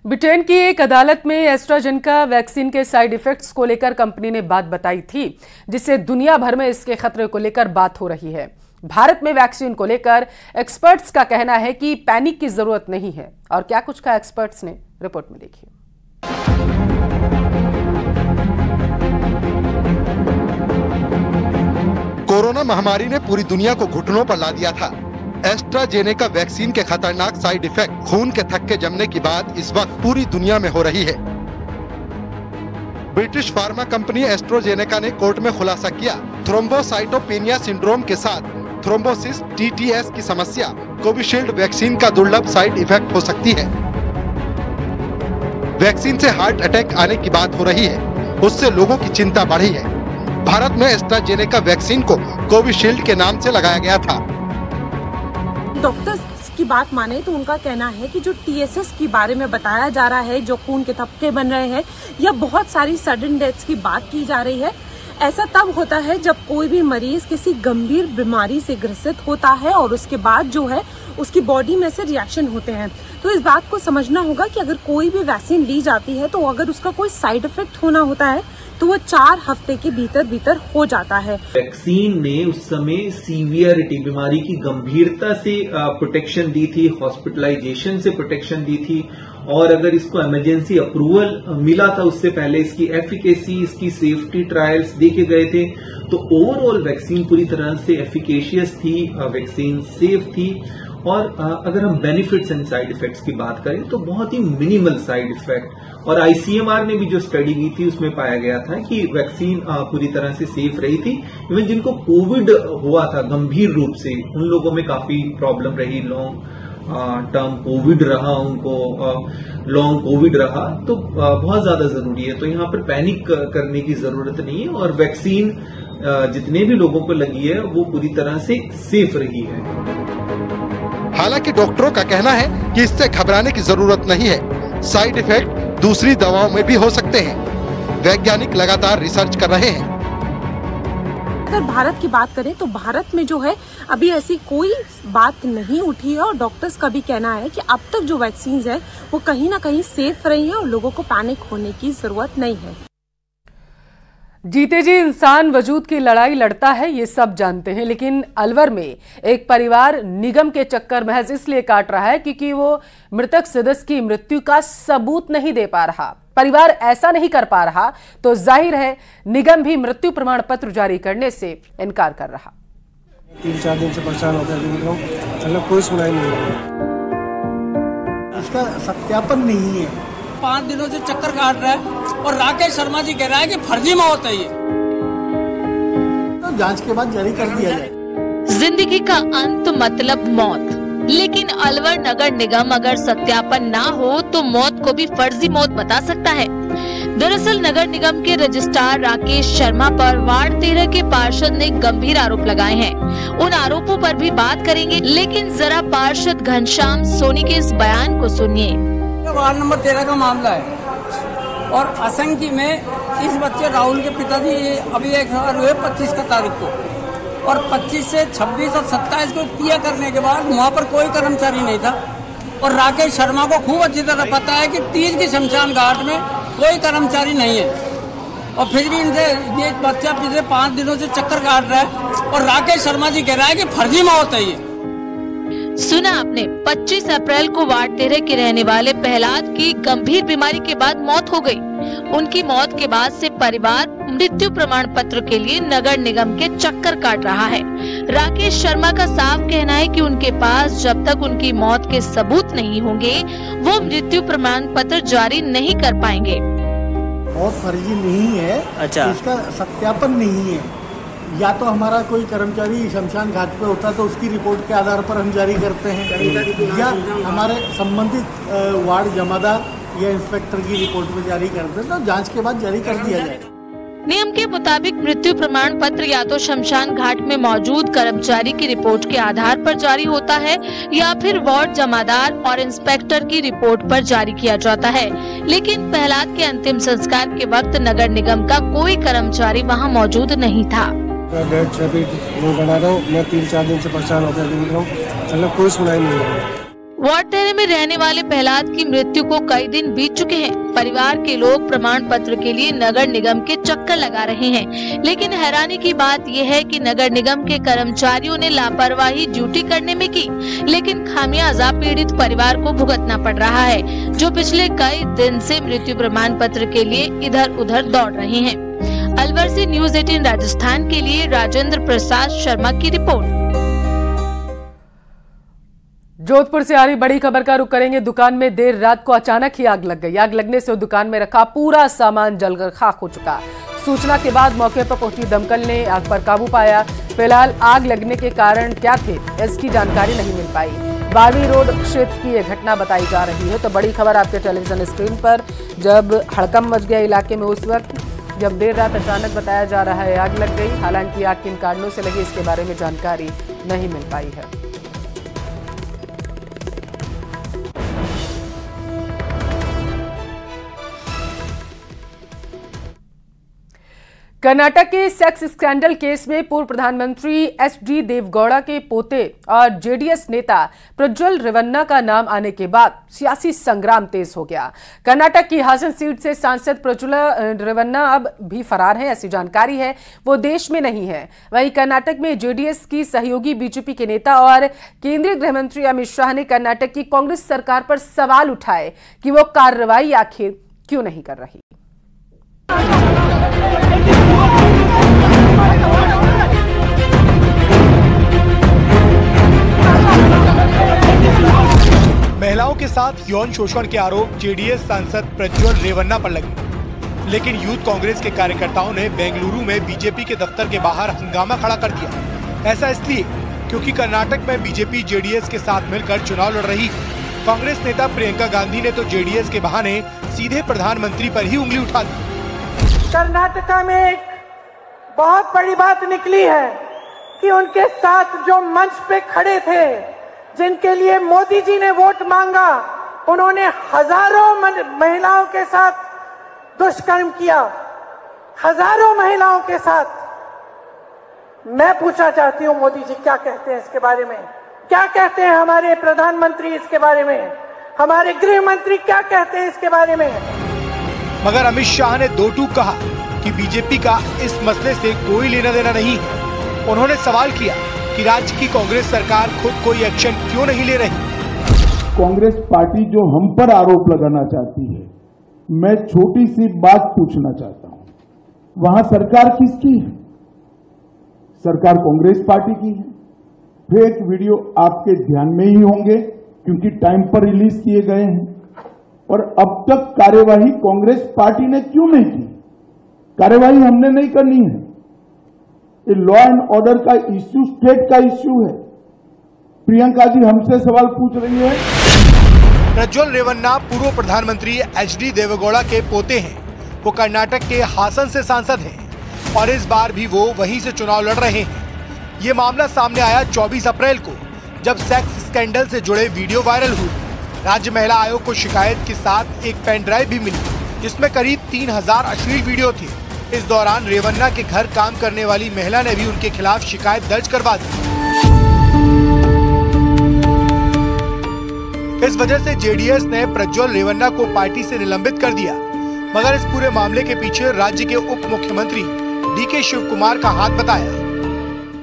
Britain की एक अदालत में एस्ट्राजेनेका वैक्सीन के साइड इफेक्ट्स को लेकर कंपनी ने बात बताई थी, जिससे दुनिया भर में इसके खतरे को लेकर बात हो रही है। भारत में वैक्सीन को लेकर एक्सपर्ट्स का कहना है कि पैनिक की जरूरत नहीं है। और क्या कुछ कहा एक्सपर्ट्स ने, रिपोर्ट में देखिए। कोरोना महामारी ने पूरी दुनिया को घुटनों पर ला दिया था। एस्ट्राजेनेका वैक्सीन के खतरनाक साइड इफेक्ट खून के थक्के जमने की बात इस वक्त पूरी दुनिया में हो रही है। ब्रिटिश फार्मा कंपनी एस्ट्राजेनेका ने कोर्ट में खुलासा किया, थ्रोम्बोसाइटोपेनिया सिंड्रोम के साथ थ्रोम्बोसिस (TTS) की समस्या कोविशील्ड वैक्सीन का दुर्लभ साइड इफेक्ट हो सकती है। वैक्सीन से हार्ट अटैक आने की बात हो रही है, उससे लोगों की चिंता बढ़ी है। भारत में एस्ट्राजेनेका वैक्सीन को कोविशील्ड के नाम से लगाया गया था। डॉक्टर्स की बात माने तो उनका कहना है कि जो TSS के बारे में बताया जा रहा है, जो खून के थक्के बन रहे हैं या बहुत सारी सडन डेथ्स की बात की जा रही है, ऐसा तब होता है जब कोई भी मरीज किसी गंभीर बीमारी से ग्रसित होता है और उसके बाद जो है उसकी बॉडी में से रिएक्शन होते हैं। तो इस बात को समझना होगा कि अगर कोई भी वैक्सीन ली जाती है तो अगर उसका कोई साइड इफेक्ट होना होता है तो वो 4 हफ्ते के भीतर हो जाता है। वैक्सीन ने उस समय सीवियरिटी, बीमारी की गंभीरता से प्रोटेक्शन दी थी, हॉस्पिटलाइजेशन से प्रोटेक्शन दी थी, और अगर इसको इमरजेंसी अप्रूवल मिला था उससे पहले इसकी एफिकेसी, इसकी सेफ्टी ट्रायल्स देखे गए थे। तो ओवरऑल वैक्सीन पूरी तरह से एफिकेशियस थी, वैक्सीन सेफ थी। और अगर हम बेनिफिट्स एंड साइड इफेक्ट्स की बात करें तो बहुत ही मिनिमल साइड इफेक्ट। और ICMR ने भी जो स्टडी की थी उसमें पाया गया था कि वैक्सीन पूरी तरह से सेफ रही थी। इवन जिनको कोविड हुआ था गंभीर रूप से, उन लोगों में काफी प्रॉब्लम रही, लॉन्ग टर्म कोविड रहा, उनको लॉन्ग कोविड रहा, तो बहुत ज्यादा जरूरी है। तो यहाँ पर पैनिक करने की जरूरत नहीं है, और वैक्सीन जितने भी लोगों को लगी है वो पूरी तरह से सेफ रही है। हालांकि डॉक्टरों का कहना है कि इससे घबराने की जरूरत नहीं है, साइड इफेक्ट दूसरी दवाओं में भी हो सकते हैं। वैज्ञानिक लगातार रिसर्च कर रहे हैं। अगर भारत की बात करें तो भारत में जो है अभी ऐसी कोई बात नहीं उठी है, और डॉक्टर्स का भी कहना है कि अब तक जो वैक्सीन है वो कहीं ना कहीं सेफ रही है और लोगों को पैनिक होने की जरूरत नहीं है। जीते जी इंसान वजूद की लड़ाई लड़ता है, ये सब जानते हैं, लेकिन अलवर में एक परिवार निगम के चक्कर महज इसलिए काट रहा है क्योंकि वो मृतक सदस्य की मृत्यु का सबूत नहीं दे पा रहा। परिवार ऐसा नहीं कर पा रहा तो जाहिर है निगम भी मृत्यु प्रमाण पत्र जारी करने से इनकार कर रहा। 3-4 दिन से परेशान होकर मतलब कोई सुनाई नहीं है, इसका सत्यापन नहीं है। 5 दिनों से चक्कर काट रहा है और राकेश शर्मा जी कह रहा है कि फर्जी मौत है ये। तो जांच के बाद जारी कर दिया जाए। जिंदगी का अंत मतलब मौत, लेकिन अलवर नगर निगम अगर सत्यापन ना हो तो मौत को भी फर्जी मौत बता सकता है। दरअसल नगर निगम के रजिस्ट्रार राकेश शर्मा पर वार्ड 13 के पार्षद ने गंभीर आरोप लगाए हैं। उन आरोपों पर भी बात करेंगे, लेकिन जरा पार्षद घनश्याम सोनी के इस बयान को सुनिए। वार्ड नंबर 13 का मामला है और असंख्य में इस बच्चे राहुल के पिताजी अभी एक हुए 25 का तारीख को, और 25 से 26 और 27 को क्रिया करने के बाद वहाँ पर कोई कर्मचारी नहीं था। और राकेश शर्मा को खूब अच्छी तरह पता है कि 30 की शमशान घाट में कोई कर्मचारी नहीं है, और फिर भी इनसे ये बच्चा पिछले 5 दिनों से चक्कर काट रहा है और राकेश शर्मा जी कह रहा है कि फर्जी मौत है ये। सुना आपने, 25 अप्रैल को वार्ड 13 के रहने वाले प्रहलाद की गंभीर बीमारी के बाद मौत हो गई। उनकी मौत के बाद से परिवार मृत्यु प्रमाण पत्र के लिए नगर निगम के चक्कर काट रहा है। राकेश शर्मा का साफ कहना है कि उनके पास जब तक उनकी मौत के सबूत नहीं होंगे वो मृत्यु प्रमाण पत्र जारी नहीं कर पाएंगे। बहुत फर्जी नहीं है, अच्छा, इसका सत्यापन नहीं है। या तो हमारा कोई कर्मचारी शमशान घाट पे होता तो उसकी रिपोर्ट के आधार पर हम जारी करते हैं, या हमारे संबंधित वार्ड जमादार या इंस्पेक्टर की रिपोर्ट में जारी करते हैं, तो जांच के बाद जारी कर दिया जाए। नियम के मुताबिक मृत्यु प्रमाण पत्र या तो शमशान घाट में मौजूद कर्मचारी की रिपोर्ट के आधार पर जारी होता है, या फिर वार्ड जमादार और इंस्पेक्टर की रिपोर्ट पर जारी किया जाता है। लेकिन प्रहलाद के अंतिम संस्कार के वक्त नगर निगम का कोई कर्मचारी वहां मौजूद नहीं था। डेट छपी नहीं बना रहा हूँ, मैं 3-4 दिन से परेशान होकर मतलब कोई सुनाई नहीं है। वाटेरे में रहने वाले प्रहलाद की मृत्यु को कई दिन बीत चुके हैं। परिवार के लोग प्रमाण पत्र के लिए नगर निगम के चक्कर लगा रहे हैं, लेकिन हैरानी की बात यह है कि नगर निगम के कर्मचारियों ने लापरवाही ड्यूटी करने में की, लेकिन खामियाजा पीड़ित परिवार को भुगतना पड़ रहा है, जो पिछले कई दिन से मृत्यु प्रमाण पत्र के लिए इधर उधर दौड़ रहे हैं। अलवर से न्यूज़ 18 राजस्थान के लिए राजेंद्र प्रसाद शर्मा की रिपोर्ट। जोधपुर से आ रही बड़ी खबर का रुख करेंगे। दुकान में देर रात को अचानक ही आग लग गई। आग लगने से दुकान में रखा पूरा सामान जलकर खाक हो चुका। सूचना के बाद मौके पर पहुंची दमकल ने आग पर काबू पाया। फिलहाल आग लगने के कारण क्या थे, इसकी जानकारी नहीं मिल पाई। 12वीं रोड क्षेत्र की यह घटना बताई जा रही है। तो बड़ी खबर आपके टेलीविजन स्क्रीन पर, जब हड़कंप मच गया इलाके में उस वक्त जब देर रात अचानक बताया जा रहा है आग लग गई। हालांकि आग किन कारणों से लगी इसके बारे में जानकारी नहीं मिल पाई है। कर्नाटक के सेक्स स्कैंडल केस में पूर्व प्रधानमंत्री एच.डी. देवेगौड़ा के पोते और जेडीएस नेता प्रज्वल रेवन्ना का नाम आने के बाद सियासी संग्राम तेज हो गया। कर्नाटक की हासन सीट से सांसद प्रज्वल रेवन्ना अब भी फरार हैं, ऐसी जानकारी है। वो देश में नहीं है। वहीं कर्नाटक में जेडीएस की सहयोगी बीजेपी के नेता और केंद्रीय गृह मंत्री अमित शाह ने कर्नाटक की कांग्रेस सरकार पर सवाल उठाए कि वो कार्रवाई आखिर क्यों नहीं कर रही। महिलाओं के साथ यौन शोषण के आरोप जेडीएस सांसद प्रज्वल रेवन्ना पर लगे, लेकिन यूथ कांग्रेस के कार्यकर्ताओं ने बेंगलुरु में बीजेपी के दफ्तर के बाहर हंगामा खड़ा कर दिया। ऐसा इसलिए क्योंकि कर्नाटक में बीजेपी जेडीएस के साथ मिलकर चुनाव लड़ रही है। कांग्रेस नेता प्रियंका गांधी ने तो जेडीएस के बहाने सीधे प्रधानमंत्री पर ही उंगली उठा दी। कर्नाटका में एक बहुत बड़ी बात निकली है कि उनके साथ जो मंच पे खड़े थे, जिनके लिए मोदी जी ने वोट मांगा, उन्होंने हजारों महिलाओं के साथ दुष्कर्म किया, हजारों महिलाओं के साथ। मैं पूछना चाहती हूं मोदी जी क्या कहते हैं इसके बारे में, क्या कहते हैं हमारे प्रधानमंत्री इसके बारे में, हमारे गृह मंत्री क्या कहते हैं इसके बारे में। मगर अमित शाह ने दो टूक कहा कि बीजेपी का इस मसले से कोई लेना देना नहीं है। उन्होंने सवाल किया कि राज्य की कांग्रेस सरकार खुद कोई एक्शन क्यों नहीं ले रही। कांग्रेस पार्टी जो हम पर आरोप लगाना चाहती है, मैं छोटी सी बात पूछना चाहता हूं, वहां सरकार किसकी है? सरकार कांग्रेस पार्टी की है। फेक वीडियो आपके ध्यान में ही होंगे क्योंकि टाइम पर रिलीज किए गए हैं। और अब तक कार्यवाही कांग्रेस पार्टी ने क्यों नहीं की? कार्यवाही हमने नहीं करनी है। ये लॉ एंड ऑर्डर का इश्यू स्टेट का इश्यू है। प्रियंका जी हमसे सवाल पूछ रही है। प्रज्वल रेवन्ना पूर्व प्रधानमंत्री एच.डी. देवेगौड़ा के पोते हैं। वो कर्नाटक के हासन से सांसद हैं और इस बार भी वो वहीं से चुनाव लड़ रहे हैं। ये मामला सामने आया 24 अप्रैल को, जब सेक्स स्कैंडल से जुड़े वीडियो वायरल हुए। राज्य महिला आयोग को शिकायत के साथ एक पेन ड्राइव भी मिली, जिसमें करीब 3000 अश्लील वीडियो थे। इस दौरान रेवन्ना के घर काम करने वाली महिला ने भी उनके खिलाफ शिकायत दर्ज करवा दी। इस वजह से जेडीएस ने प्रज्वल रेवन्ना को पार्टी से निलंबित कर दिया। मगर इस पूरे मामले के पीछे राज्य के उप मुख्यमंत्री डी.के. शिव कुमार का हाथ बताया।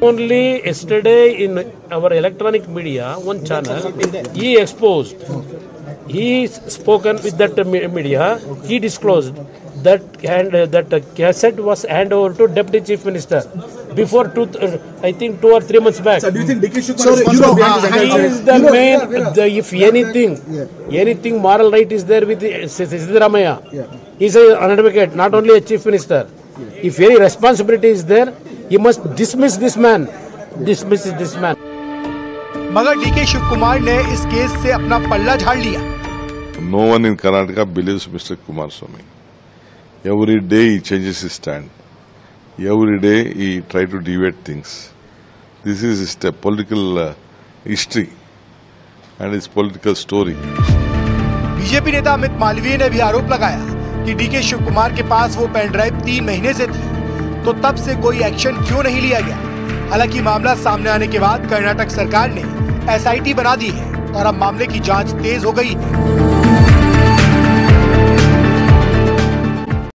Only yesterday in our electronic media, one channel, he exposed, he spoken with that media, he disclosed that that cassette was handed over to Deputy Chief Minister before I think 2 or 3 months back. So do you think D.K. Shiv Kumar is responsible behind this? He is the main, if anything moral right is there with Siddaramaiah. He is an advocate, not only a Chief Minister. If any responsibility is there, he must dismiss this man. मगर DK. Shiv Kumar ने इस case से अपना पल्ला झाड़ लिया। No one in Karnataka believes Mr. Kumaraswamy. Every day he changes his stand. Every day he tries to deviate things. This is his political history and his political story. BJP नेता अमित मालवीय ने भी आरोप लगाया कि डी.के. शिव कुमार के पास वो pen drive 3 महीने से थी, तो तब से कोई एक्शन क्यों नहीं लिया गया। हालांकि मामला सामने आने के बाद कर्नाटक सरकार ने एसआईटी बना दी है और अब मामले की जांच तेज हो गई है।